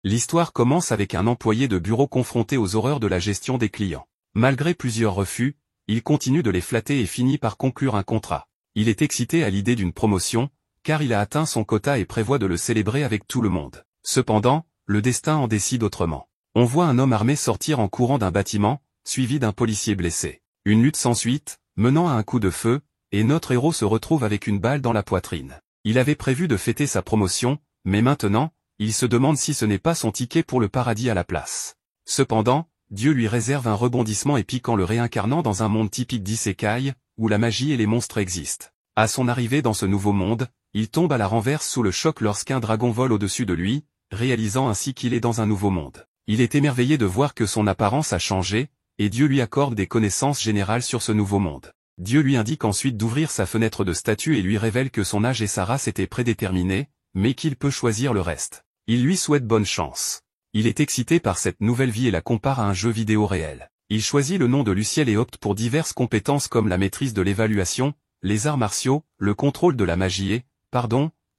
L'histoire commence avec un employé de bureau confronté aux horreurs de la gestion des clients. Malgré plusieurs refus, il continue de les flatter et finit par conclure un contrat. Il est excité à l'idée d'une promotion, car il a atteint son quota et prévoit de le célébrer avec tout le monde. Cependant, le destin en décide autrement. On voit un homme armé sortir en courant d'un bâtiment, suivi d'un policier blessé. Une lutte s'ensuit, menant à un coup de feu, et notre héros se retrouve avec une balle dans la poitrine. Il avait prévu de fêter sa promotion, mais maintenant, il se demande si ce n'est pas son ticket pour le paradis à la place. Cependant, Dieu lui réserve un rebondissement épique en le réincarnant dans un monde typique d'isekai, où la magie et les monstres existent. À son arrivée dans ce nouveau monde, il tombe à la renverse sous le choc lorsqu'un dragon vole au-dessus de lui, réalisant ainsi qu'il est dans un nouveau monde. Il est émerveillé de voir que son apparence a changé, et Dieu lui accorde des connaissances générales sur ce nouveau monde. Dieu lui indique ensuite d'ouvrir sa fenêtre de statut et lui révèle que son âge et sa race étaient prédéterminés, mais qu'il peut choisir le reste. Il lui souhaite bonne chance. Il est excité par cette nouvelle vie et la compare à un jeu vidéo réel. Il choisit le nom de Luciel et opte pour diverses compétences comme la maîtrise de l'évaluation, les arts martiaux, le contrôle de la magie et,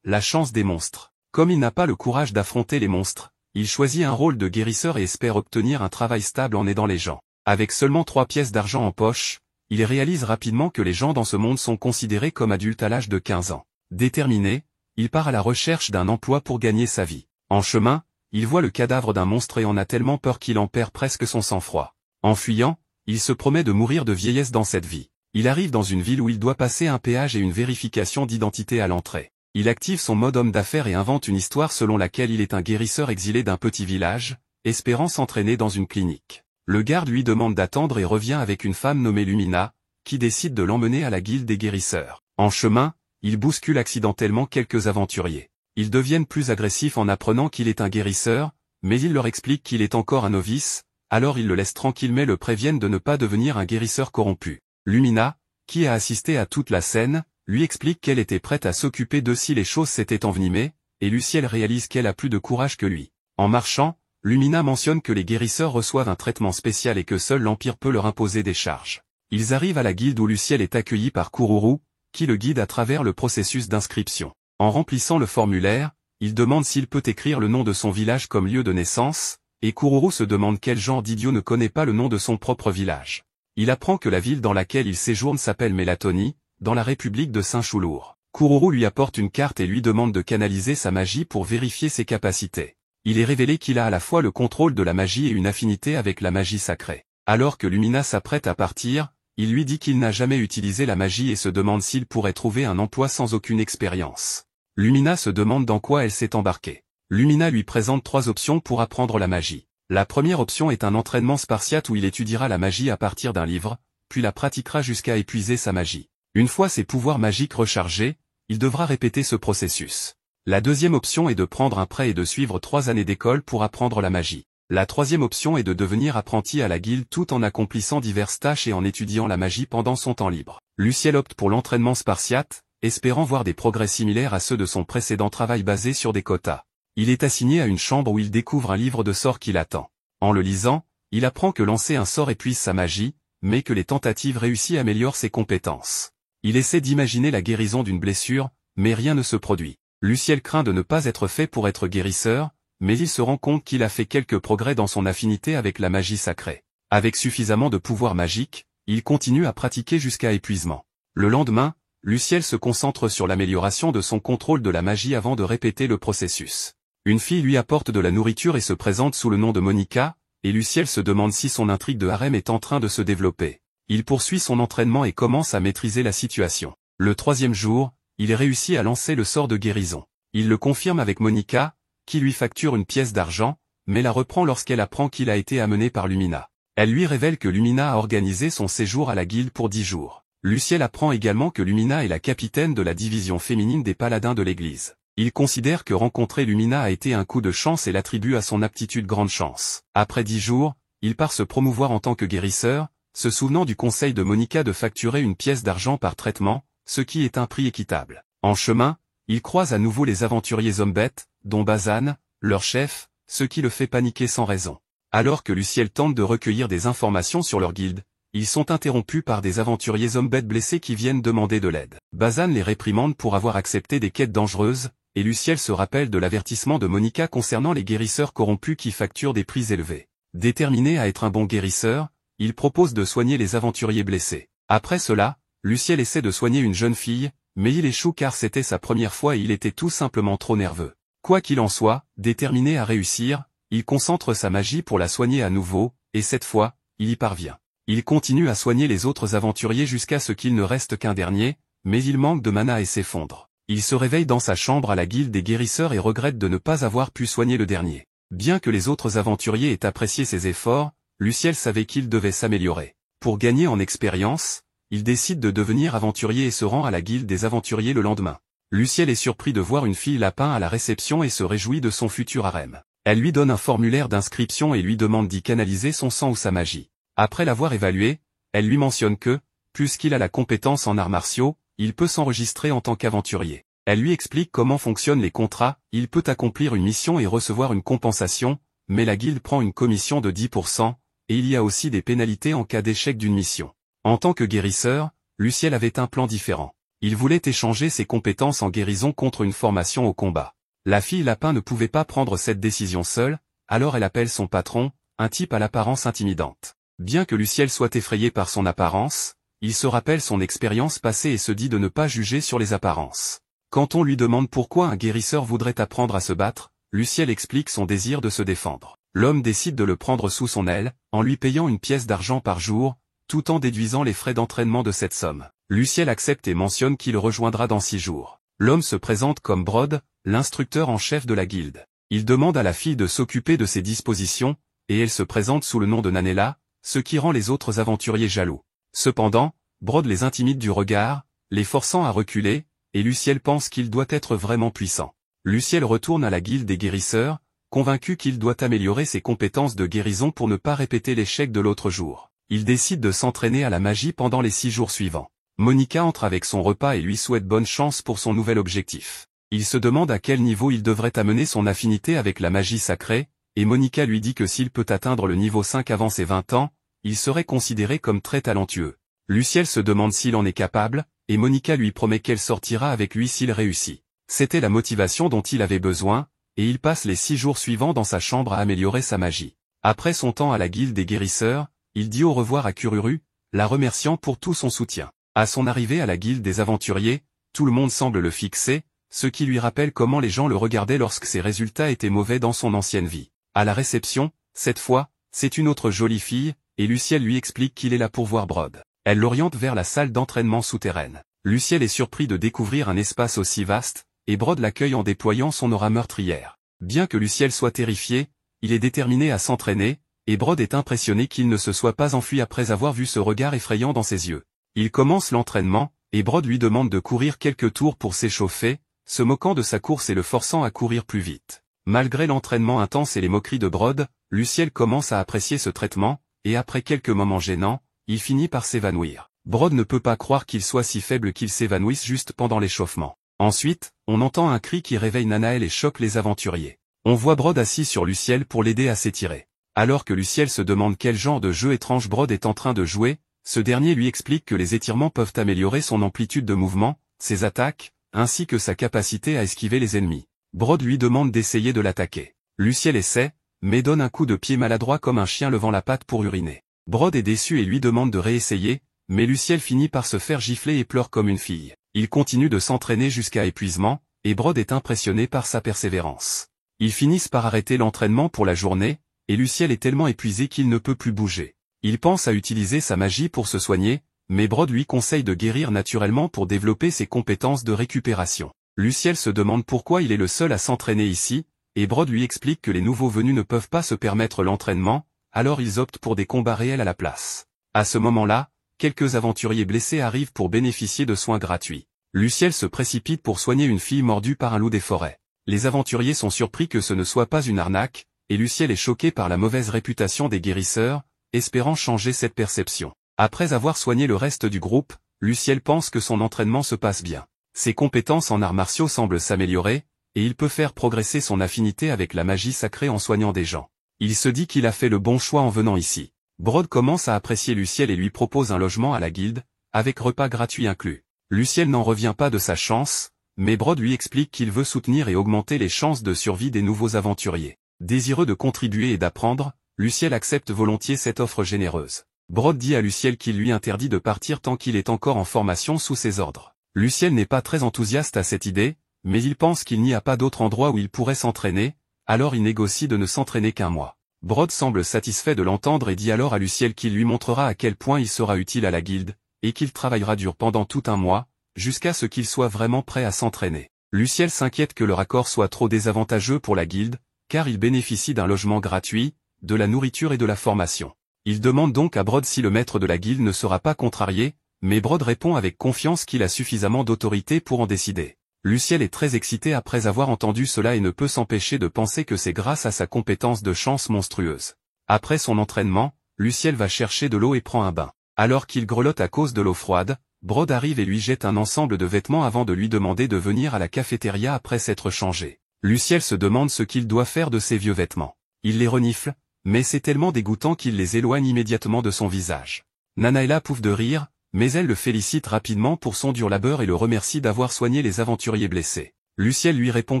la chance des monstres. Comme il n'a pas le courage d'affronter les monstres, il choisit un rôle de guérisseur et espère obtenir un travail stable en aidant les gens. Avec seulement 3 pièces d'argent en poche, il réalise rapidement que les gens dans ce monde sont considérés comme adultes à l'âge de 15 ans. Déterminé, il part à la recherche d'un emploi pour gagner sa vie. En chemin, il voit le cadavre d'un monstre et en a tellement peur qu'il en perd presque son sang-froid. En fuyant, il se promet de mourir de vieillesse dans cette vie. Il arrive dans une ville où il doit passer un péage et une vérification d'identité à l'entrée. Il active son mode homme d'affaires et invente une histoire selon laquelle il est un guérisseur exilé d'un petit village, espérant s'entraîner dans une clinique. Le garde lui demande d'attendre et revient avec une femme nommée Lumina, qui décide de l'emmener à la guilde des guérisseurs. En chemin, il bouscule accidentellement quelques aventuriers. Ils deviennent plus agressifs en apprenant qu'il est un guérisseur, mais il leur explique qu'il est encore un novice, alors ils le laissent tranquille mais le préviennent de ne pas devenir un guérisseur corrompu. Lumina, qui a assisté à toute la scène, lui explique qu'elle était prête à s'occuper d'eux si les choses s'étaient envenimées, et Luciel réalise qu'elle a plus de courage que lui. En marchant, Lumina mentionne que les guérisseurs reçoivent un traitement spécial et que seul l'Empire peut leur imposer des charges. Ils arrivent à la guilde où Luciel est accueilli par Kururu, qui le guide à travers le processus d'inscription. En remplissant le formulaire, il demande s'il peut écrire le nom de son village comme lieu de naissance, et Kururu se demande quel genre d'idiot ne connaît pas le nom de son propre village. Il apprend que la ville dans laquelle il séjourne s'appelle Mélatoni, dans la République de Saint-Choulour. Kururu lui apporte une carte et lui demande de canaliser sa magie pour vérifier ses capacités. Il est révélé qu'il a à la fois le contrôle de la magie et une affinité avec la magie sacrée. Alors que Lumina s'apprête à partir, il lui dit qu'il n'a jamais utilisé la magie et se demande s'il pourrait trouver un emploi sans aucune expérience. Lumina se demande dans quoi elle s'est embarquée. Lumina lui présente 3 options pour apprendre la magie. La première option est un entraînement spartiate où il étudiera la magie à partir d'un livre, puis la pratiquera jusqu'à épuiser sa magie. Une fois ses pouvoirs magiques rechargés, il devra répéter ce processus. La deuxième option est de prendre un prêt et de suivre 3 années d'école pour apprendre la magie. La troisième option est de devenir apprenti à la guilde tout en accomplissant diverses tâches et en étudiant la magie pendant son temps libre. Luciel opte pour l'entraînement spartiate, espérant voir des progrès similaires à ceux de son précédent travail basé sur des quotas. Il est assigné à une chambre où il découvre un livre de sorts qui l'attend. En le lisant, il apprend que lancer un sort épuise sa magie, mais que les tentatives réussies améliorent ses compétences. Il essaie d'imaginer la guérison d'une blessure, mais rien ne se produit. Luciel craint de ne pas être fait pour être guérisseur, mais il se rend compte qu'il a fait quelques progrès dans son affinité avec la magie sacrée. Avec suffisamment de pouvoir magique, il continue à pratiquer jusqu'à épuisement. Le lendemain, Luciel se concentre sur l'amélioration de son contrôle de la magie avant de répéter le processus. Une fille lui apporte de la nourriture et se présente sous le nom de Monica, et Luciel se demande si son intrigue de harem est en train de se développer. Il poursuit son entraînement et commence à maîtriser la situation. Le 3e jour, il réussit à lancer le sort de guérison. Il le confirme avec Monica, qui lui facture une pièce d'argent, mais la reprend lorsqu'elle apprend qu'il a été amené par Lumina. Elle lui révèle que Lumina a organisé son séjour à la guilde pour 10 jours. Luciel apprend également que Lumina est la capitaine de la division féminine des paladins de l'église. Il considère que rencontrer Lumina a été un coup de chance et l'attribue à son aptitude grande chance. Après 10 jours, il part se promouvoir en tant que guérisseur, se souvenant du conseil de Monica de facturer une pièce d'argent par traitement, ce qui est un prix équitable. En chemin, il croise à nouveau les aventuriers hommes-bêtes, dont Bazan, leur chef, ce qui le fait paniquer sans raison. Alors que Luciel tente de recueillir des informations sur leur guilde, ils sont interrompus par des aventuriers hommes-bêtes blessés qui viennent demander de l'aide. Bazan les réprimande pour avoir accepté des quêtes dangereuses, et Luciel se rappelle de l'avertissement de Monica concernant les guérisseurs corrompus qui facturent des prix élevés. Déterminé à être un bon guérisseur, il propose de soigner les aventuriers blessés. Après cela, Luciel essaie de soigner une jeune fille, mais il échoue car c'était sa première fois et il était tout simplement trop nerveux. Quoi qu'il en soit, déterminé à réussir, il concentre sa magie pour la soigner à nouveau, et cette fois, il y parvient. Il continue à soigner les autres aventuriers jusqu'à ce qu'il ne reste qu'un dernier, mais il manque de mana et s'effondre. Il se réveille dans sa chambre à la guilde des guérisseurs et regrette de ne pas avoir pu soigner le dernier. Bien que les autres aventuriers aient apprécié ses efforts, Luciel savait qu'il devait s'améliorer. Pour gagner en expérience, il décide de devenir aventurier et se rend à la guilde des aventuriers le lendemain. Luciel est surpris de voir une fille lapin à la réception et se réjouit de son futur harem. Elle lui donne un formulaire d'inscription et lui demande d'y canaliser son sang ou sa magie. Après l'avoir évalué, elle lui mentionne que, puisqu'il a la compétence en arts martiaux, il peut s'enregistrer en tant qu'aventurier. Elle lui explique comment fonctionnent les contrats, il peut accomplir une mission et recevoir une compensation, mais la guilde prend une commission de 10%, et il y a aussi des pénalités en cas d'échec d'une mission. En tant que guérisseur, Luciel avait un plan différent. Il voulait échanger ses compétences en guérison contre une formation au combat. La fille lapin ne pouvait pas prendre cette décision seule, alors elle appelle son patron, un type à l'apparence intimidante. Bien que Luciel soit effrayé par son apparence, il se rappelle son expérience passée et se dit de ne pas juger sur les apparences. Quand on lui demande pourquoi un guérisseur voudrait apprendre à se battre, Luciel explique son désir de se défendre. L'homme décide de le prendre sous son aile, en lui payant une pièce d'argent par jour, tout en déduisant les frais d'entraînement de cette somme. Luciel accepte et mentionne qu'il le rejoindra dans 6 jours. L'homme se présente comme Brod, l'instructeur en chef de la guilde. Il demande à la fille de s'occuper de ses dispositions, et elle se présente sous le nom de Nanella, ce qui rend les autres aventuriers jaloux. Cependant, Brod les intimide du regard, les forçant à reculer, et Luciel pense qu'il doit être vraiment puissant. Luciel retourne à la guilde des guérisseurs, convaincu qu'il doit améliorer ses compétences de guérison pour ne pas répéter l'échec de l'autre jour. Il décide de s'entraîner à la magie pendant les 6 jours suivants. Monica entre avec son repas et lui souhaite bonne chance pour son nouvel objectif. Il se demande à quel niveau il devrait amener son affinité avec la magie sacrée, et Monica lui dit que s'il peut atteindre le niveau 5 avant ses 20 ans, il serait considéré comme très talentueux. Luciel se demande s'il en est capable, et Monica lui promet qu'elle sortira avec lui s'il réussit. C'était la motivation dont il avait besoin, et il passe les 6 jours suivants dans sa chambre à améliorer sa magie. Après son temps à la guilde des guérisseurs, il dit au revoir à Kururu, la remerciant pour tout son soutien. À son arrivée à la guilde des aventuriers, tout le monde semble le fixer, ce qui lui rappelle comment les gens le regardaient lorsque ses résultats étaient mauvais dans son ancienne vie. À la réception, cette fois, c'est une autre jolie fille, et Luciel lui explique qu'il est là pour voir Brod. Elle l'oriente vers la salle d'entraînement souterraine. Luciel est surpris de découvrir un espace aussi vaste, et Brod l'accueille en déployant son aura meurtrière. Bien que Luciel soit terrifié, il est déterminé à s'entraîner, et Brod est impressionné qu'il ne se soit pas enfui après avoir vu ce regard effrayant dans ses yeux. Il commence l'entraînement, et Brod lui demande de courir quelques tours pour s'échauffer, se moquant de sa course et le forçant à courir plus vite. Malgré l'entraînement intense et les moqueries de Brod, Luciel commence à apprécier ce traitement, et après quelques moments gênants, il finit par s'évanouir. Brod ne peut pas croire qu'il soit si faible qu'il s'évanouisse juste pendant l'échauffement. Ensuite, on entend un cri qui réveille Nanael et choque les aventuriers. On voit Brod assis sur Luciel pour l'aider à s'étirer. Alors que Luciel se demande quel genre de jeu étrange Brod est en train de jouer, ce dernier lui explique que les étirements peuvent améliorer son amplitude de mouvement, ses attaques, ainsi que sa capacité à esquiver les ennemis. Brod lui demande d'essayer de l'attaquer. Luciel essaie, mais donne un coup de pied maladroit comme un chien levant la patte pour uriner. Brod est déçu et lui demande de réessayer, mais Luciel finit par se faire gifler et pleure comme une fille. Il continue de s'entraîner jusqu'à épuisement, et Brod est impressionné par sa persévérance. Ils finissent par arrêter l'entraînement pour la journée, et Luciel est tellement épuisé qu'il ne peut plus bouger. Il pense à utiliser sa magie pour se soigner, mais Brod lui conseille de guérir naturellement pour développer ses compétences de récupération. Luciel se demande pourquoi il est le seul à s'entraîner ici, et Brod lui explique que les nouveaux venus ne peuvent pas se permettre l'entraînement, alors ils optent pour des combats réels à la place. À ce moment-là, quelques aventuriers blessés arrivent pour bénéficier de soins gratuits. Luciel se précipite pour soigner une fille mordue par un loup des forêts. Les aventuriers sont surpris que ce ne soit pas une arnaque, et Luciel est choqué par la mauvaise réputation des guérisseurs, espérant changer cette perception. Après avoir soigné le reste du groupe, Luciel pense que son entraînement se passe bien. Ses compétences en arts martiaux semblent s'améliorer, et il peut faire progresser son affinité avec la magie sacrée en soignant des gens. Il se dit qu'il a fait le bon choix en venant ici. Brod commence à apprécier Luciel et lui propose un logement à la guilde, avec repas gratuits inclus. Luciel n'en revient pas de sa chance, mais Brod lui explique qu'il veut soutenir et augmenter les chances de survie des nouveaux aventuriers. Désireux de contribuer et d'apprendre, Luciel accepte volontiers cette offre généreuse. Brod dit à Luciel qu'il lui interdit de partir tant qu'il est encore en formation sous ses ordres. Luciel n'est pas très enthousiaste à cette idée, mais il pense qu'il n'y a pas d'autre endroit où il pourrait s'entraîner, alors il négocie de ne s'entraîner qu'un mois. Brod semble satisfait de l'entendre et dit alors à Luciel qu'il lui montrera à quel point il sera utile à la guilde, et qu'il travaillera dur pendant tout un mois, jusqu'à ce qu'il soit vraiment prêt à s'entraîner. Luciel s'inquiète que le raccord soit trop désavantageux pour la guilde, car il bénéficie d'un logement gratuit, de la nourriture et de la formation. Il demande donc à Brod si le maître de la guilde ne sera pas contrarié, mais Brod répond avec confiance qu'il a suffisamment d'autorité pour en décider. Luciel est très excité après avoir entendu cela et ne peut s'empêcher de penser que c'est grâce à sa compétence de chance monstrueuse. Après son entraînement, Luciel va chercher de l'eau et prend un bain. Alors qu'il grelotte à cause de l'eau froide, Brod arrive et lui jette un ensemble de vêtements avant de lui demander de venir à la cafétéria après s'être changé. Luciel se demande ce qu'il doit faire de ses vieux vêtements. Il les renifle, mais c'est tellement dégoûtant qu'il les éloigne immédiatement de son visage. Nanaela pouffe de rire, mais elle le félicite rapidement pour son dur labeur et le remercie d'avoir soigné les aventuriers blessés. Luciel lui répond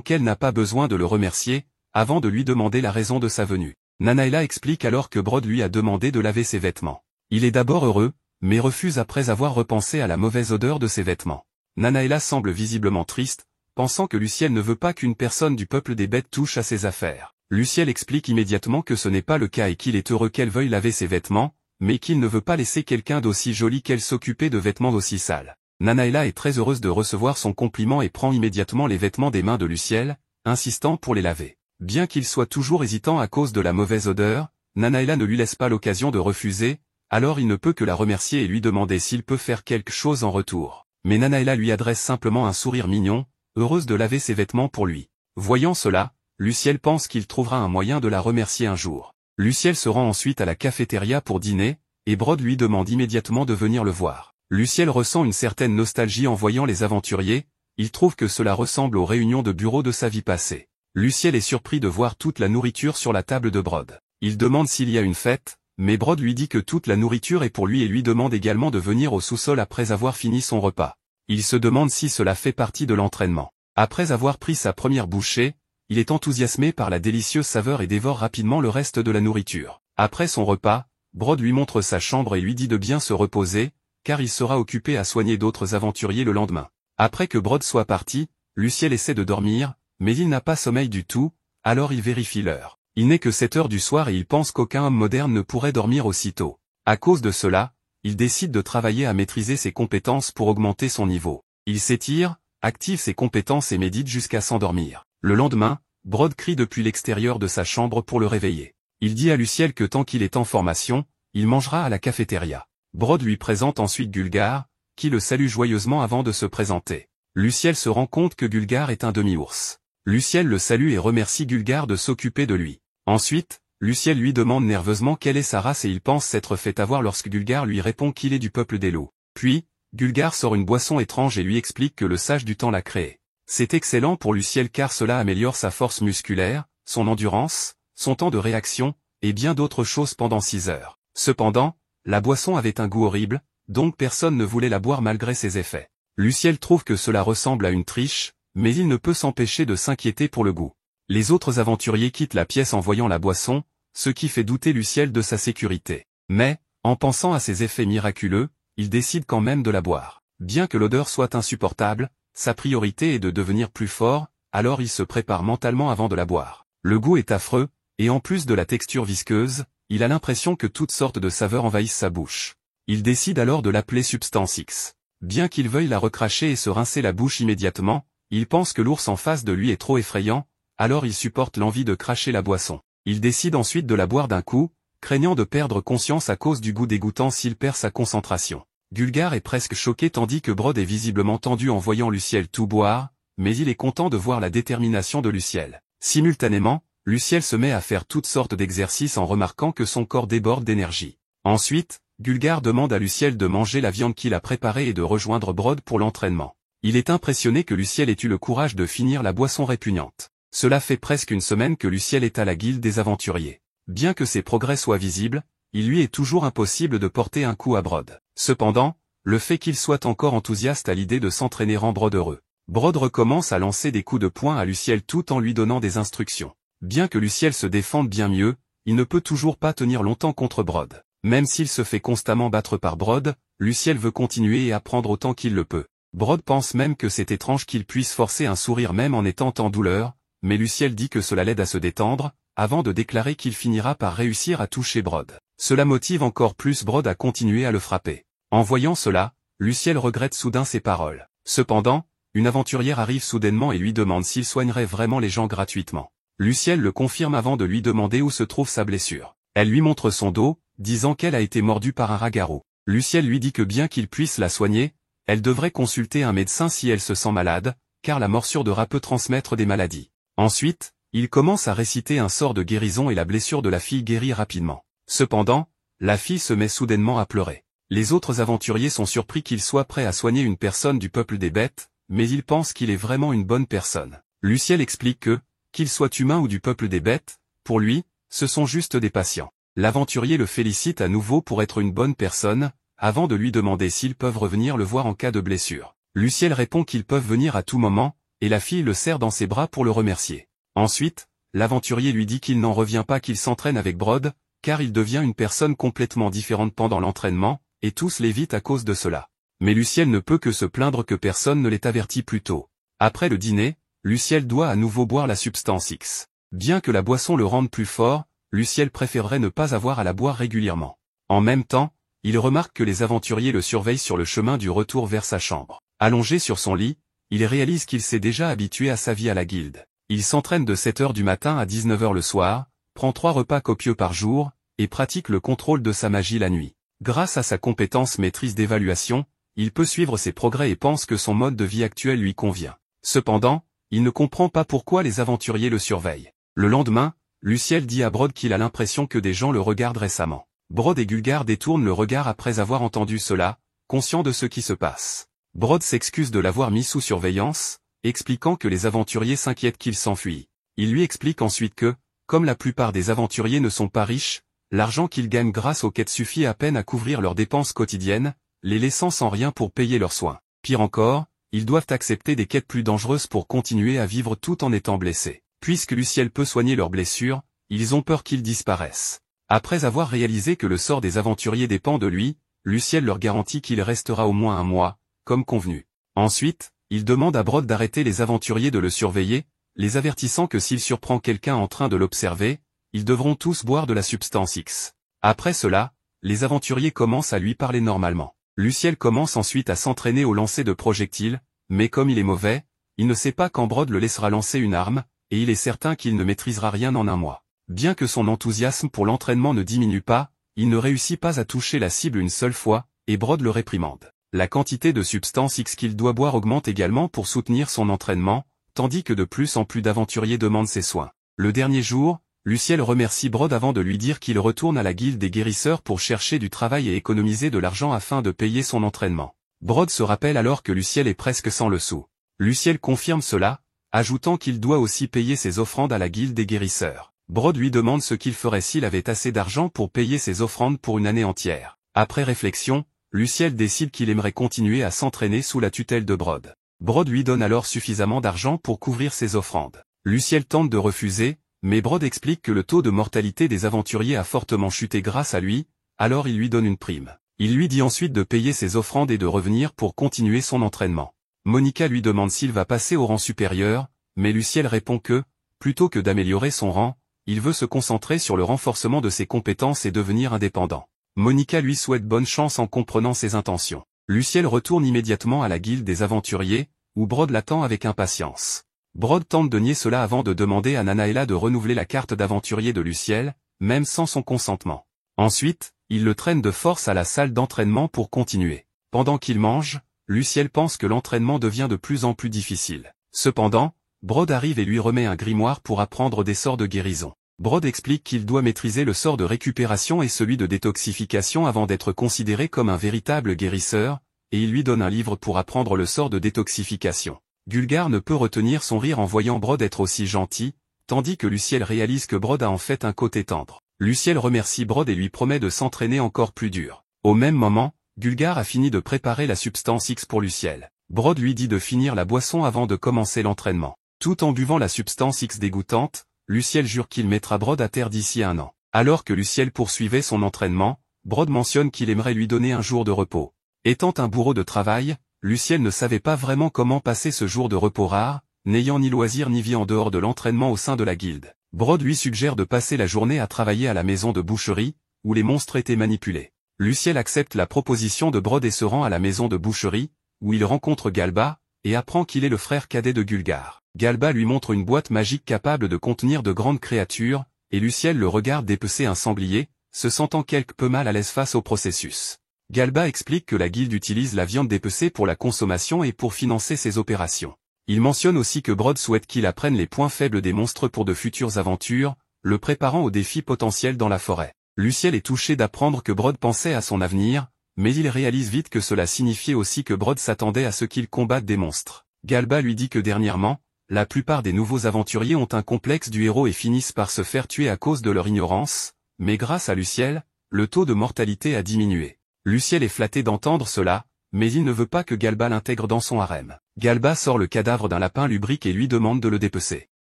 qu'elle n'a pas besoin de le remercier, avant de lui demander la raison de sa venue. Nanaela explique alors que Brod lui a demandé de laver ses vêtements. Il est d'abord heureux, mais refuse après avoir repensé à la mauvaise odeur de ses vêtements. Nanaela semble visiblement triste, pensant que Luciel ne veut pas qu'une personne du peuple des bêtes touche à ses affaires. Luciel explique immédiatement que ce n'est pas le cas et qu'il est heureux qu'elle veuille laver ses vêtements, mais qu'il ne veut pas laisser quelqu'un d'aussi joli qu'elle s'occuper de vêtements aussi sales. Nanaela est très heureuse de recevoir son compliment et prend immédiatement les vêtements des mains de Luciel, insistant pour les laver. Bien qu'il soit toujours hésitant à cause de la mauvaise odeur, Nanaela ne lui laisse pas l'occasion de refuser, alors il ne peut que la remercier et lui demander s'il peut faire quelque chose en retour. Mais Nanaela lui adresse simplement un sourire mignon, heureuse de laver ses vêtements pour lui. Voyant cela, Luciel pense qu'il trouvera un moyen de la remercier un jour. Luciel se rend ensuite à la cafétéria pour dîner, et Brod lui demande immédiatement de venir le voir. Luciel ressent une certaine nostalgie en voyant les aventuriers, il trouve que cela ressemble aux réunions de bureau de sa vie passée. Luciel est surpris de voir toute la nourriture sur la table de Brod. Il demande s'il y a une fête, mais Brod lui dit que toute la nourriture est pour lui et lui demande également de venir au sous-sol après avoir fini son repas. Il se demande si cela fait partie de l'entraînement. Après avoir pris sa première bouchée, il est enthousiasmé par la délicieuse saveur et dévore rapidement le reste de la nourriture. Après son repas, Brod lui montre sa chambre et lui dit de bien se reposer, car il sera occupé à soigner d'autres aventuriers le lendemain. Après que Brod soit parti, Luciel essaie de dormir, mais il n'a pas sommeil du tout, alors il vérifie l'heure. Il n'est que 7 heures du soir et il pense qu'aucun homme moderne ne pourrait dormir aussitôt. À cause de cela, il décide de travailler à maîtriser ses compétences pour augmenter son niveau. Il s'étire, active ses compétences et médite jusqu'à s'endormir. Le lendemain, Brod crie depuis l'extérieur de sa chambre pour le réveiller. Il dit à Luciel que tant qu'il est en formation, il mangera à la cafétéria. Brod lui présente ensuite Gulgar, qui le salue joyeusement avant de se présenter. Luciel se rend compte que Gulgar est un demi-ours. Luciel le salue et remercie Gulgar de s'occuper de lui. Ensuite, Luciel lui demande nerveusement quelle est sa race et il pense s'être fait avoir lorsque Gulgar lui répond qu'il est du peuple des loups. Puis, Gulgar sort une boisson étrange et lui explique que le sage du temps l'a créée. C'est excellent pour Luciel car cela améliore sa force musculaire, son endurance, son temps de réaction, et bien d'autres choses pendant 6 heures. Cependant, la boisson avait un goût horrible, donc personne ne voulait la boire malgré ses effets. Luciel trouve que cela ressemble à une triche, mais il ne peut s'empêcher de s'inquiéter pour le goût. Les autres aventuriers quittent la pièce en voyant la boisson, ce qui fait douter Luciel de sa sécurité. Mais, en pensant à ses effets miraculeux, il décide quand même de la boire. Bien que l'odeur soit insupportable, sa priorité est de devenir plus fort, alors il se prépare mentalement avant de la boire. Le goût est affreux, et en plus de la texture visqueuse, il a l'impression que toutes sortes de saveurs envahissent sa bouche. Il décide alors de l'appeler Substance X. Bien qu'il veuille la recracher et se rincer la bouche immédiatement, il pense que l'ours en face de lui est trop effrayant, alors il supporte l'envie de cracher la boisson. Il décide ensuite de la boire d'un coup, craignant de perdre conscience à cause du goût dégoûtant s'il perd sa concentration. Gulgar est presque choqué tandis que Brod est visiblement tendu en voyant Luciel tout boire, mais il est content de voir la détermination de Luciel. Simultanément, Luciel se met à faire toutes sortes d'exercices en remarquant que son corps déborde d'énergie. Ensuite, Gulgar demande à Luciel de manger la viande qu'il a préparée et de rejoindre Brod pour l'entraînement. Il est impressionné que Luciel ait eu le courage de finir la boisson répugnante. Cela fait presque une semaine que Luciel est à la guilde des aventuriers. Bien que ses progrès soient visibles, il lui est toujours impossible de porter un coup à Brod. Cependant, le fait qu'il soit encore enthousiaste à l'idée de s'entraîner rend Brod heureux. Brod recommence à lancer des coups de poing à Luciel tout en lui donnant des instructions. Bien que Luciel se défende bien mieux, il ne peut toujours pas tenir longtemps contre Brod. Même s'il se fait constamment battre par Brod, Luciel veut continuer et apprendre autant qu'il le peut. Brod pense même que c'est étrange qu'il puisse forcer un sourire même en étant en douleur, mais Luciel dit que cela l'aide à se détendre, avant de déclarer qu'il finira par réussir à toucher Brod. Cela motive encore plus Brod à continuer à le frapper. En voyant cela, Luciel regrette soudain ses paroles. Cependant, une aventurière arrive soudainement et lui demande s'il soignerait vraiment les gens gratuitement. Luciel le confirme avant de lui demander où se trouve sa blessure. Elle lui montre son dos, disant qu'elle a été mordue par un rat-garou. Luciel lui dit que bien qu'il puisse la soigner, elle devrait consulter un médecin si elle se sent malade, car la morsure de rat peut transmettre des maladies. Ensuite, il commence à réciter un sort de guérison et la blessure de la fille guérit rapidement. Cependant, la fille se met soudainement à pleurer. Les autres aventuriers sont surpris qu'il soit prêt à soigner une personne du peuple des bêtes, mais ils pensent qu'il est vraiment une bonne personne. Luciel explique que, qu'il soit humain ou du peuple des bêtes, pour lui, ce sont juste des patients. L'aventurier le félicite à nouveau pour être une bonne personne, avant de lui demander s'ils peuvent revenir le voir en cas de blessure. Luciel répond qu'ils peuvent venir à tout moment, et la fille le serre dans ses bras pour le remercier. Ensuite, l'aventurier lui dit qu'il n'en revient pas qu'il s'entraîne avec Brod, car il devient une personne complètement différente pendant l'entraînement, et tous l'évitent à cause de cela. Mais Luciel ne peut que se plaindre que personne ne l'ait averti plus tôt. Après le dîner, Luciel doit à nouveau boire la substance X. Bien que la boisson le rende plus fort, Luciel préférerait ne pas avoir à la boire régulièrement. En même temps, il remarque que les aventuriers le surveillent sur le chemin du retour vers sa chambre. Allongé sur son lit, il réalise qu'il s'est déjà habitué à sa vie à la guilde. Il s'entraîne de 7 heures du matin à 19 heures le soir, prend 3 repas copieux par jour, et pratique le contrôle de sa magie la nuit. Grâce à sa compétence maîtrise d'évaluation, il peut suivre ses progrès et pense que son mode de vie actuel lui convient. Cependant, il ne comprend pas pourquoi les aventuriers le surveillent. Le lendemain, Luciel dit à Brod qu'il a l'impression que des gens le regardent récemment. Brod et Gulgar détournent le regard après avoir entendu cela, conscients de ce qui se passe. Brod s'excuse de l'avoir mis sous surveillance, expliquant que les aventuriers s'inquiètent qu'il s'enfuit. Il lui explique ensuite que, comme la plupart des aventuriers ne sont pas riches, l'argent qu'ils gagnent grâce aux quêtes suffit à peine à couvrir leurs dépenses quotidiennes, les laissant sans rien pour payer leurs soins. Pire encore, ils doivent accepter des quêtes plus dangereuses pour continuer à vivre tout en étant blessés. Puisque Luciel peut soigner leurs blessures, ils ont peur qu'ils disparaissent. Après avoir réalisé que le sort des aventuriers dépend de lui, Luciel leur garantit qu'il restera au moins un mois, comme convenu. Ensuite, il demande à Brod d'arrêter les aventuriers de le surveiller, les avertissant que s'il surprend quelqu'un en train de l'observer, ils devront tous boire de la substance X. Après cela, les aventuriers commencent à lui parler normalement. Luciel commence ensuite à s'entraîner au lancer de projectiles, mais comme il est mauvais, il ne sait pas quand Brod le laissera lancer une arme, et il est certain qu'il ne maîtrisera rien en un mois. Bien que son enthousiasme pour l'entraînement ne diminue pas, il ne réussit pas à toucher la cible une seule fois, et Brod le réprimande. La quantité de substance X qu'il doit boire augmente également pour soutenir son entraînement, tandis que de plus en plus d'aventuriers demandent ses soins. Le dernier jour, Luciel remercie Brod avant de lui dire qu'il retourne à la guilde des guérisseurs pour chercher du travail et économiser de l'argent afin de payer son entraînement. Brod se rappelle alors que Luciel est presque sans le sou. Luciel confirme cela, ajoutant qu'il doit aussi payer ses offrandes à la guilde des guérisseurs. Brod lui demande ce qu'il ferait s'il avait assez d'argent pour payer ses offrandes pour une année entière. Après réflexion, Luciel décide qu'il aimerait continuer à s'entraîner sous la tutelle de Brod. Brod lui donne alors suffisamment d'argent pour couvrir ses offrandes. Luciel tente de refuser, mais Brod explique que le taux de mortalité des aventuriers a fortement chuté grâce à lui, alors il lui donne une prime. Il lui dit ensuite de payer ses offrandes et de revenir pour continuer son entraînement. Monica lui demande s'il va passer au rang supérieur, mais Luciel répond que, plutôt que d'améliorer son rang, il veut se concentrer sur le renforcement de ses compétences et devenir indépendant. Monica lui souhaite bonne chance en comprenant ses intentions. Luciel retourne immédiatement à la guilde des aventuriers, où Brod l'attend avec impatience. Brod tente de nier cela avant de demander à Nanaela de renouveler la carte d'aventurier de Luciel, même sans son consentement. Ensuite, il le traîne de force à la salle d'entraînement pour continuer. Pendant qu'il mange, Luciel pense que l'entraînement devient de plus en plus difficile. Cependant, Brod arrive et lui remet un grimoire pour apprendre des sorts de guérison. Brod explique qu'il doit maîtriser le sort de récupération et celui de détoxification avant d'être considéré comme un véritable guérisseur, et il lui donne un livre pour apprendre le sort de détoxification. Gulgar ne peut retenir son rire en voyant Brod être aussi gentil, tandis que Luciel réalise que Brod a en fait un côté tendre. Luciel remercie Brod et lui promet de s'entraîner encore plus dur. Au même moment, Gulgar a fini de préparer la substance X pour Luciel. Brod lui dit de finir la boisson avant de commencer l'entraînement. Tout en buvant la substance X dégoûtante, Luciel jure qu'il mettra Brod à terre d'ici 1 an. Alors que Luciel poursuivait son entraînement, Brod mentionne qu'il aimerait lui donner un jour de repos. Étant un bourreau de travail, Luciel ne savait pas vraiment comment passer ce jour de repos rare, n'ayant ni loisir ni vie en dehors de l'entraînement au sein de la guilde. Brod lui suggère de passer la journée à travailler à la maison de boucherie, où les monstres étaient manipulés. Luciel accepte la proposition de Brod et se rend à la maison de boucherie, où il rencontre Galba, et apprend qu'il est le frère cadet de Gulgar. Galba lui montre une boîte magique capable de contenir de grandes créatures, et Luciel le regarde dépecer un sanglier, se sentant quelque peu mal à l'aise face au processus. Galba explique que la guilde utilise la viande dépecée pour la consommation et pour financer ses opérations. Il mentionne aussi que Brod souhaite qu'il apprenne les points faibles des monstres pour de futures aventures, le préparant aux défis potentiels dans la forêt. Luciel est touché d'apprendre que Brod pensait à son avenir, mais il réalise vite que cela signifiait aussi que Brod s'attendait à ce qu'il combatte des monstres. Galba lui dit que dernièrement, la plupart des nouveaux aventuriers ont un complexe du héros et finissent par se faire tuer à cause de leur ignorance, mais grâce à Luciel, le taux de mortalité a diminué. Luciel est flatté d'entendre cela, mais il ne veut pas que Galba l'intègre dans son harem. Galba sort le cadavre d'un lapin lubrique et lui demande de le dépecer.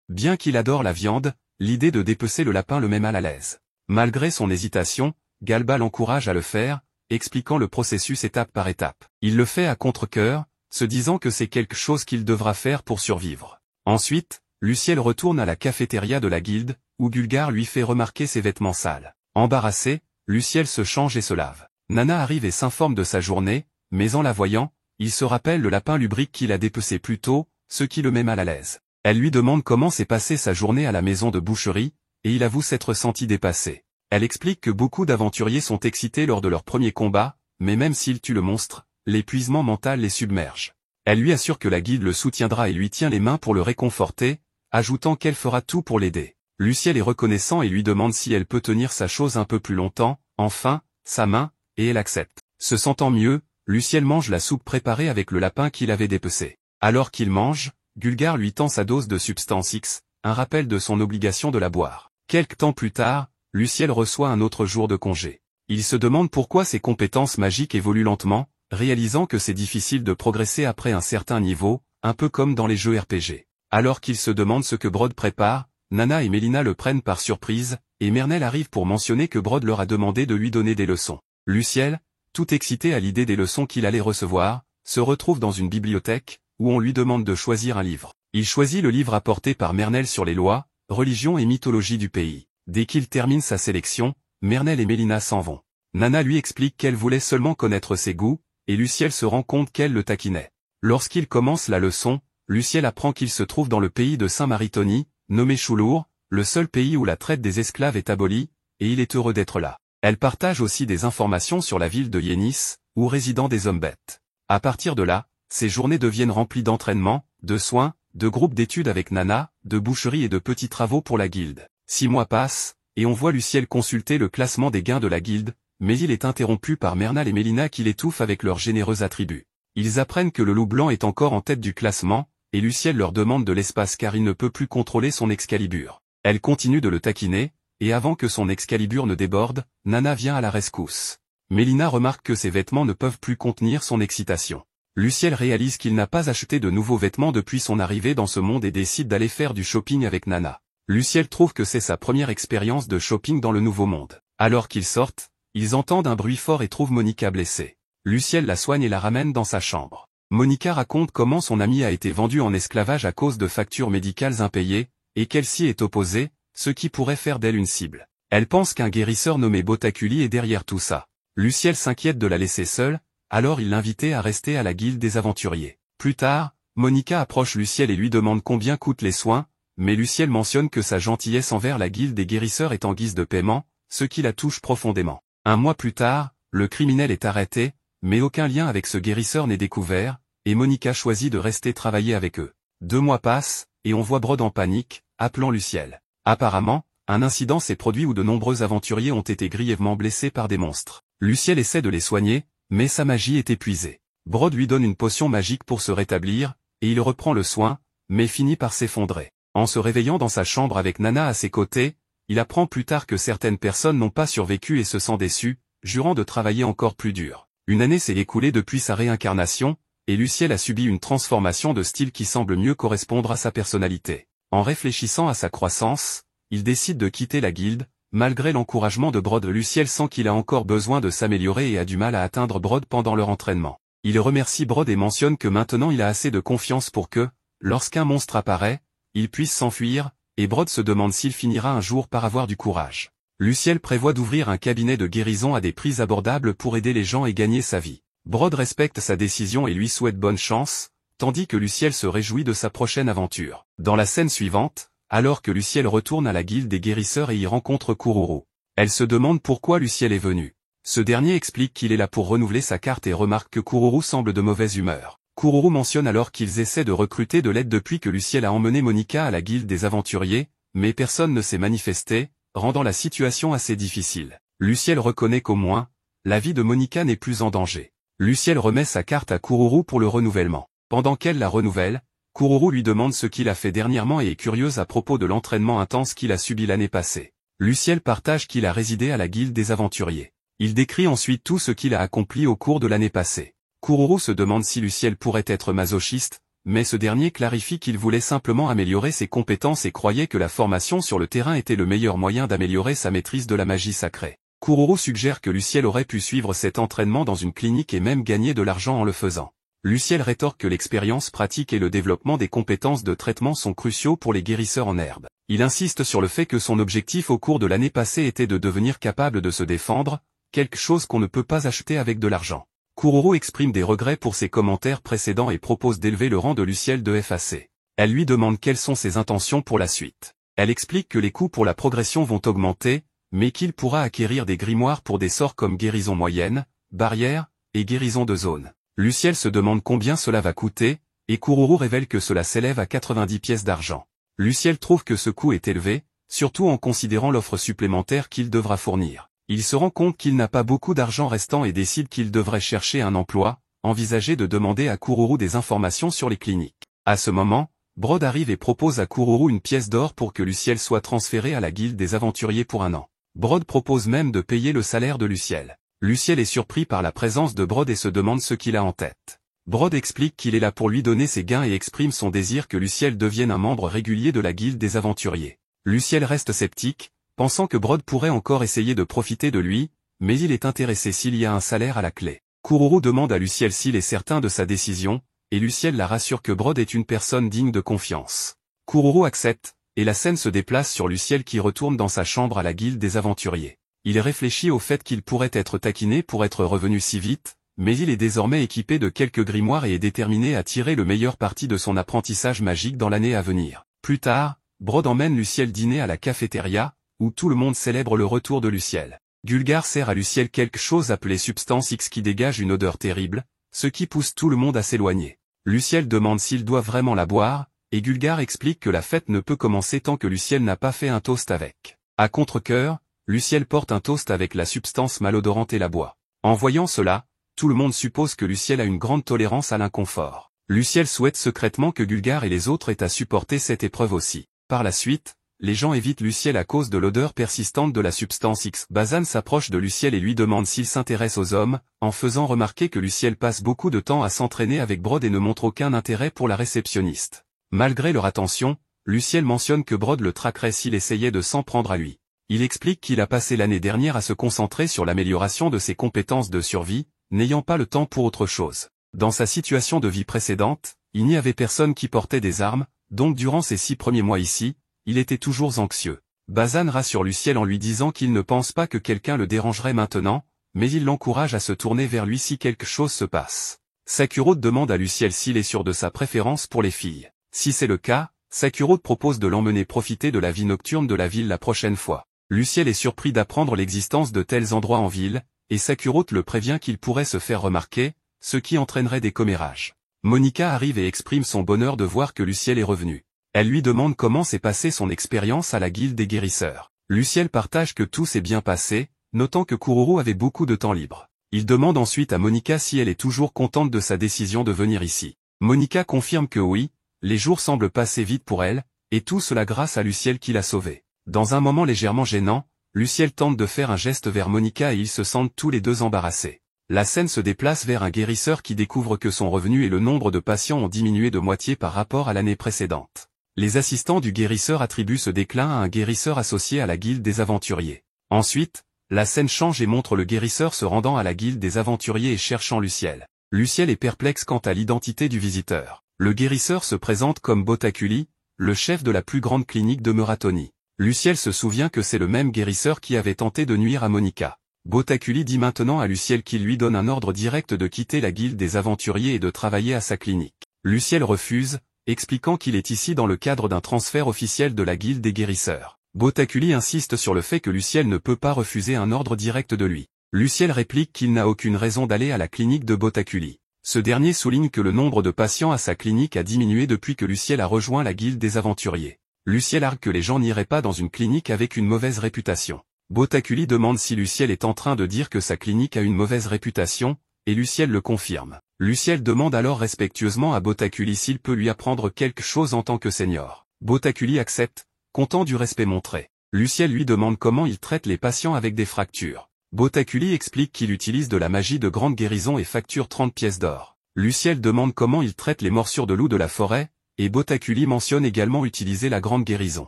Bien qu'il adore la viande, l'idée de dépecer le lapin le met mal à l'aise. Malgré son hésitation, Galba l'encourage à le faire, expliquant le processus étape par étape. Il le fait à contre-cœur, se disant que c'est quelque chose qu'il devra faire pour survivre. Ensuite, Luciel retourne à la cafétéria de la guilde, où Gulgar lui fait remarquer ses vêtements sales. Embarrassé, Luciel se change et se lave. Nana arrive et s'informe de sa journée, mais en la voyant, il se rappelle le lapin lubrique qu'il a dépecé plus tôt, ce qui le met mal à l'aise. Elle lui demande comment s'est passée sa journée à la maison de boucherie, et il avoue s'être senti dépassé. Elle explique que beaucoup d'aventuriers sont excités lors de leur premier combat, mais même s'ils tuent le monstre, l'épuisement mental les submerge. Elle lui assure que la guilde le soutiendra et lui tient les mains pour le réconforter, ajoutant qu'elle fera tout pour l'aider. Luciel est reconnaissant et lui demande si elle peut tenir sa chose un peu plus longtemps, enfin, sa main, et elle accepte. Se sentant mieux, Luciel mange la soupe préparée avec le lapin qu'il avait dépecé. Alors qu'il mange, Gulgar lui tend sa dose de substance X, un rappel de son obligation de la boire. Quelque temps plus tard, Luciel reçoit un autre jour de congé. Il se demande pourquoi ses compétences magiques évoluent lentement, réalisant que c'est difficile de progresser après un certain niveau, un peu comme dans les jeux RPG. Alors qu'il se demande ce que Brod prépare, Nana et Mélina le prennent par surprise, et Mernel arrive pour mentionner que Brod leur a demandé de lui donner des leçons. Luciel, tout excité à l'idée des leçons qu'il allait recevoir, se retrouve dans une bibliothèque, où on lui demande de choisir un livre. Il choisit le livre apporté par Mernel sur les lois, religion et mythologie du pays. Dès qu'il termine sa sélection, Mernel et Mélina s'en vont. Nana lui explique qu'elle voulait seulement connaître ses goûts, et Luciel se rend compte qu'elle le taquinait. Lorsqu'il commence la leçon, Luciel apprend qu'il se trouve dans le pays de Saint-Maritoni, nommé Choulour, le seul pays où la traite des esclaves est abolie, et il est heureux d'être là. Elle partage aussi des informations sur la ville de Yénis, où résident des hommes bêtes. À partir de là, ses journées deviennent remplies d'entraînement, de soins, de groupes d'études avec Nana, de boucherie et de petits travaux pour la guilde. 6 mois passent, et on voit Luciel consulter le classement des gains de la guilde, mais il est interrompu par Mernal et Mélina qui l'étouffent avec leurs généreux attributs. Ils apprennent que le loup blanc est encore en tête du classement, et Luciel leur demande de l'espace car il ne peut plus contrôler son Excalibur. Elle continue de le taquiner, et avant que son Excalibur ne déborde, Nana vient à la rescousse. Mélina remarque que ses vêtements ne peuvent plus contenir son excitation. Luciel réalise qu'il n'a pas acheté de nouveaux vêtements depuis son arrivée dans ce monde et décide d'aller faire du shopping avec Nana. Luciel trouve que c'est sa première expérience de shopping dans le nouveau monde. Alors qu'ils sortent, ils entendent un bruit fort et trouvent Monica blessée. Luciel la soigne et la ramène dans sa chambre. Monica raconte comment son amie a été vendue en esclavage à cause de factures médicales impayées, et qu'elle s'y est opposée, ce qui pourrait faire d'elle une cible. Elle pense qu'un guérisseur nommé Botaculi est derrière tout ça. Luciel s'inquiète de la laisser seule, alors il l'invitait à rester à la guilde des aventuriers. Plus tard, Monica approche Luciel et lui demande combien coûtent les soins, mais Luciel mentionne que sa gentillesse envers la guilde des guérisseurs est en guise de paiement, ce qui la touche profondément. Un mois plus tard, le criminel est arrêté, mais aucun lien avec ce guérisseur n'est découvert, et Monica choisit de rester travailler avec eux. 2 mois passent, et on voit Brod en panique, appelant Luciel. Apparemment, un incident s'est produit où de nombreux aventuriers ont été grièvement blessés par des monstres. Luciel essaie de les soigner, mais sa magie est épuisée. Brod lui donne une potion magique pour se rétablir, et il reprend le soin, mais finit par s'effondrer. En se réveillant dans sa chambre avec Nana à ses côtés, il apprend plus tard que certaines personnes n'ont pas survécu et se sent déçu, jurant de travailler encore plus dur. Une année s'est écoulée depuis sa réincarnation, et Luciel a subi une transformation de style qui semble mieux correspondre à sa personnalité. En réfléchissant à sa croissance, il décide de quitter la guilde, malgré l'encouragement de Brod. Luciel sent qu'il a encore besoin de s'améliorer et a du mal à atteindre Brod pendant leur entraînement. Il remercie Brod et mentionne que maintenant il a assez de confiance pour que, lorsqu'un monstre apparaît, il puisse s'enfuir, et Brod se demande s'il finira un jour par avoir du courage. Luciel prévoit d'ouvrir un cabinet de guérison à des prix abordables pour aider les gens et gagner sa vie. Brod respecte sa décision et lui souhaite bonne chance, tandis que Luciel se réjouit de sa prochaine aventure. Dans la scène suivante, alors que Luciel retourne à la guilde des guérisseurs et y rencontre Kururu, elle se demande pourquoi Luciel est venu. Ce dernier explique qu'il est là pour renouveler sa carte et remarque que Kururu semble de mauvaise humeur. Kururu mentionne alors qu'ils essaient de recruter de l'aide depuis que Luciel a emmené Monica à la guilde des aventuriers, mais personne ne s'est manifesté, rendant la situation assez difficile. Luciel reconnaît qu'au moins, la vie de Monica n'est plus en danger. Luciel remet sa carte à Kururu pour le renouvellement. Pendant qu'elle la renouvelle, Kururu lui demande ce qu'il a fait dernièrement et est curieuse à propos de l'entraînement intense qu'il a subi l'année passée. Luciel partage qu'il a résidé à la guilde des aventuriers. Il décrit ensuite tout ce qu'il a accompli au cours de l'année passée. Kururu se demande si Luciel pourrait être masochiste, mais ce dernier clarifie qu'il voulait simplement améliorer ses compétences et croyait que la formation sur le terrain était le meilleur moyen d'améliorer sa maîtrise de la magie sacrée. Kururu suggère que Luciel aurait pu suivre cet entraînement dans une clinique et même gagner de l'argent en le faisant. Luciel rétorque que l'expérience pratique et le développement des compétences de traitement sont cruciaux pour les guérisseurs en herbe. Il insiste sur le fait que son objectif au cours de l'année passée était de devenir capable de se défendre, quelque chose qu'on ne peut pas acheter avec de l'argent. Kururu exprime des regrets pour ses commentaires précédents et propose d'élever le rang de Luciel de FAC. Elle lui demande quelles sont ses intentions pour la suite. Elle explique que les coûts pour la progression vont augmenter, mais qu'il pourra acquérir des grimoires pour des sorts comme guérison moyenne, barrière, et guérison de zone. Luciel se demande combien cela va coûter, et Kururu révèle que cela s'élève à 90 pièces d'argent. Luciel trouve que ce coût est élevé, surtout en considérant l'offre supplémentaire qu'il devra fournir. Il se rend compte qu'il n'a pas beaucoup d'argent restant et décide qu'il devrait chercher un emploi, envisager de demander à Kururu des informations sur les cliniques. À ce moment, Brod arrive et propose à Kururu une pièce d'or pour que Luciel soit transféré à la guilde des aventuriers pour un an. Brod propose même de payer le salaire de Luciel. Luciel est surpris par la présence de Brod et se demande ce qu'il a en tête. Brod explique qu'il est là pour lui donner ses gains et exprime son désir que Luciel devienne un membre régulier de la guilde des aventuriers. Luciel reste sceptique, pensant que Brod pourrait encore essayer de profiter de lui, mais il est intéressé s'il y a un salaire à la clé. Kururu demande à Luciel s'il est certain de sa décision, et Luciel la rassure que Brod est une personne digne de confiance. Kururu accepte, et la scène se déplace sur Luciel qui retourne dans sa chambre à la guilde des aventuriers. Il réfléchit au fait qu'il pourrait être taquiné pour être revenu si vite, mais il est désormais équipé de quelques grimoires et est déterminé à tirer le meilleur parti de son apprentissage magique dans l'année à venir. Plus tard, Brod emmène Luciel dîner à la cafétéria, où tout le monde célèbre le retour de Luciel. Gulgar sert à Luciel quelque chose appelé substance X qui dégage une odeur terrible, ce qui pousse tout le monde à s'éloigner. Luciel demande s'il doit vraiment la boire, et Gulgar explique que la fête ne peut commencer tant que Luciel n'a pas fait un toast avec. À contre-cœur, Luciel porte un toast avec la substance malodorante et la boit. En voyant cela, tout le monde suppose que Luciel a une grande tolérance à l'inconfort. Luciel souhaite secrètement que Gulgar et les autres aient à supporter cette épreuve aussi. Par la suite, les gens évitent Luciel à cause de l'odeur persistante de la substance X. Bazan s'approche de Luciel et lui demande s'il s'intéresse aux hommes, en faisant remarquer que Luciel passe beaucoup de temps à s'entraîner avec Brod et ne montre aucun intérêt pour la réceptionniste. Malgré leur attention, Luciel mentionne que Brod le traquerait s'il essayait de s'en prendre à lui. Il explique qu'il a passé l'année dernière à se concentrer sur l'amélioration de ses compétences de survie, n'ayant pas le temps pour autre chose. Dans sa situation de vie précédente, il n'y avait personne qui portait des armes, donc durant ces 6 premiers mois ici, il était toujours anxieux. Bazan rassure Luciel en lui disant qu'il ne pense pas que quelqu'un le dérangerait maintenant, mais il l'encourage à se tourner vers lui si quelque chose se passe. Sakuro demande à Luciel s'il est sûr de sa préférence pour les filles. Si c'est le cas, Sakuro propose de l'emmener profiter de la vie nocturne de la ville la prochaine fois. Luciel est surpris d'apprendre l'existence de tels endroits en ville, et Sakuro le prévient qu'il pourrait se faire remarquer, ce qui entraînerait des commérages. Monica arrive et exprime son bonheur de voir que Luciel est revenu. Elle lui demande comment s'est passée son expérience à la guilde des guérisseurs. Luciel partage que tout s'est bien passé, notant que Kururu avait beaucoup de temps libre. Il demande ensuite à Monica si elle est toujours contente de sa décision de venir ici. Monica confirme que oui, les jours semblent passer vite pour elle, et tout cela grâce à Luciel qui l'a sauvée. Dans un moment légèrement gênant, Luciel tente de faire un geste vers Monica et ils se sentent tous les deux embarrassés. La scène se déplace vers un guérisseur qui découvre que son revenu et le nombre de patients ont diminué de moitié par rapport à l'année précédente. Les assistants du guérisseur attribuent ce déclin à un guérisseur associé à la guilde des aventuriers. Ensuite, la scène change et montre le guérisseur se rendant à la guilde des aventuriers et cherchant Luciel. Luciel est perplexe quant à l'identité du visiteur. Le guérisseur se présente comme Botaculi, le chef de la plus grande clinique de Meratonie. Luciel se souvient que c'est le même guérisseur qui avait tenté de nuire à Monica. Botaculi dit maintenant à Luciel qu'il lui donne un ordre direct de quitter la guilde des aventuriers et de travailler à sa clinique. Luciel refuse, expliquant qu'il est ici dans le cadre d'un transfert officiel de la guilde des guérisseurs. Botaculi insiste sur le fait que Luciel ne peut pas refuser un ordre direct de lui. Luciel réplique qu'il n'a aucune raison d'aller à la clinique de Botaculi. Ce dernier souligne que le nombre de patients à sa clinique a diminué depuis que Luciel a rejoint la guilde des aventuriers. Luciel argue que les gens n'iraient pas dans une clinique avec une mauvaise réputation. Botaculi demande si Luciel est en train de dire que sa clinique a une mauvaise réputation, et Luciel le confirme. Luciel demande alors respectueusement à Botaculi s'il peut lui apprendre quelque chose en tant que senior. Botaculi accepte, content du respect montré. Luciel lui demande comment il traite les patients avec des fractures. Botaculi explique qu'il utilise de la magie de grande guérison et facture 30 pièces d'or. Luciel demande comment il traite les morsures de loups de la forêt, et Botaculi mentionne également utiliser la grande guérison.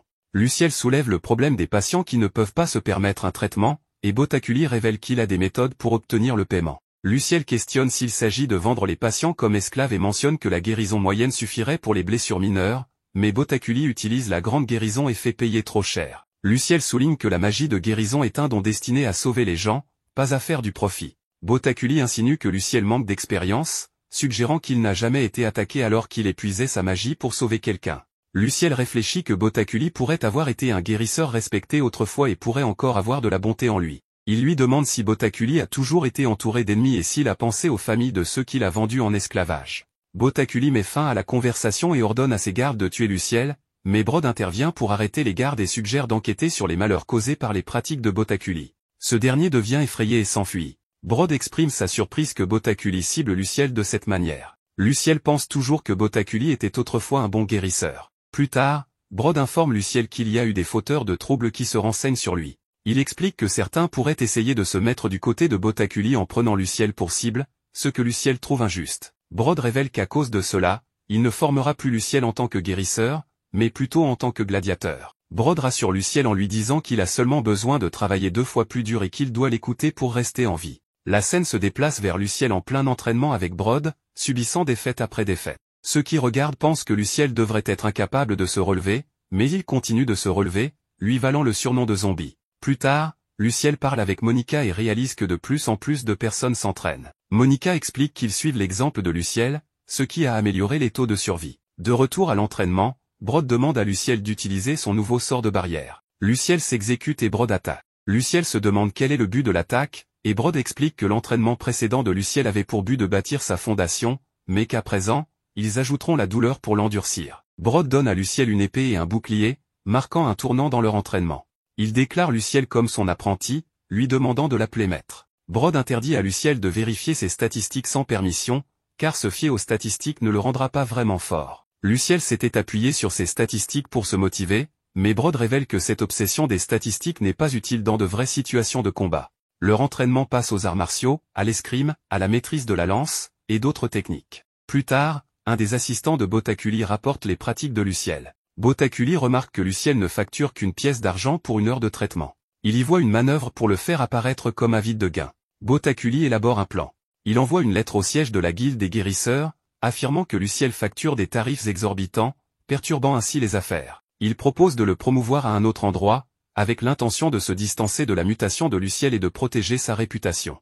Luciel soulève le problème des patients qui ne peuvent pas se permettre un traitement, et Botaculi révèle qu'il a des méthodes pour obtenir le paiement. Luciel questionne s'il s'agit de vendre les patients comme esclaves et mentionne que la guérison moyenne suffirait pour les blessures mineures, mais Botaculi utilise la grande guérison et fait payer trop cher. Luciel souligne que la magie de guérison est un don destiné à sauver les gens, pas à faire du profit. Botaculi insinue que Luciel manque d'expérience, suggérant qu'il n'a jamais été attaqué alors qu'il épuisait sa magie pour sauver quelqu'un. Luciel réfléchit que Botaculi pourrait avoir été un guérisseur respecté autrefois et pourrait encore avoir de la bonté en lui. Il lui demande si Botaculi a toujours été entouré d'ennemis et s'il a pensé aux familles de ceux qu'il a vendus en esclavage. Botaculi met fin à la conversation et ordonne à ses gardes de tuer Luciel, mais Brod intervient pour arrêter les gardes et suggère d'enquêter sur les malheurs causés par les pratiques de Botaculi. Ce dernier devient effrayé et s'enfuit. Brod exprime sa surprise que Botaculi cible Luciel de cette manière. Luciel pense toujours que Botaculi était autrefois un bon guérisseur. Plus tard, Brod informe Luciel qu'il y a eu des fauteurs de troubles qui se renseignent sur lui. Il explique que certains pourraient essayer de se mettre du côté de Botaculi en prenant Luciel pour cible, ce que Luciel trouve injuste. Brod révèle qu'à cause de cela, il ne formera plus Luciel en tant que guérisseur, mais plutôt en tant que gladiateur. Brod rassure Luciel en lui disant qu'il a seulement besoin de travailler 2 fois plus dur et qu'il doit l'écouter pour rester en vie. La scène se déplace vers Luciel en plein entraînement avec Brod, subissant défaite après défaite. Ceux qui regardent pensent que Luciel devrait être incapable de se relever, mais il continue de se relever, lui valant le surnom de zombie. Plus tard, Luciel parle avec Monica et réalise que de plus en plus de personnes s'entraînent. Monica explique qu'ils suivent l'exemple de Luciel, ce qui a amélioré les taux de survie. De retour à l'entraînement, Brod demande à Luciel d'utiliser son nouveau sort de barrière. Luciel s'exécute et Brod attaque. Luciel se demande quel est le but de l'attaque, et Brod explique que l'entraînement précédent de Luciel avait pour but de bâtir sa fondation, mais qu'à présent, ils ajouteront la douleur pour l'endurcir. Brod donne à Luciel une épée et un bouclier, marquant un tournant dans leur entraînement. Il déclare Luciel comme son apprenti, lui demandant de l'appeler maître. Brod interdit à Luciel de vérifier ses statistiques sans permission, car se fier aux statistiques ne le rendra pas vraiment fort. Luciel s'était appuyé sur ses statistiques pour se motiver, mais Brod révèle que cette obsession des statistiques n'est pas utile dans de vraies situations de combat. Leur entraînement passe aux arts martiaux, à l'escrime, à la maîtrise de la lance, et d'autres techniques. Plus tard, un des assistants de Botaculi rapporte les pratiques de Luciel. Botaculi remarque que Luciel ne facture qu'une pièce d'argent pour 1 heure de traitement. Il y voit une manœuvre pour le faire apparaître comme avide de gain. Botaculi élabore un plan. Il envoie une lettre au siège de la guilde des guérisseurs, affirmant que Luciel facture des tarifs exorbitants, perturbant ainsi les affaires. Il propose de le promouvoir à un autre endroit, avec l'intention de se distancer de la mutation de Luciel et de protéger sa réputation.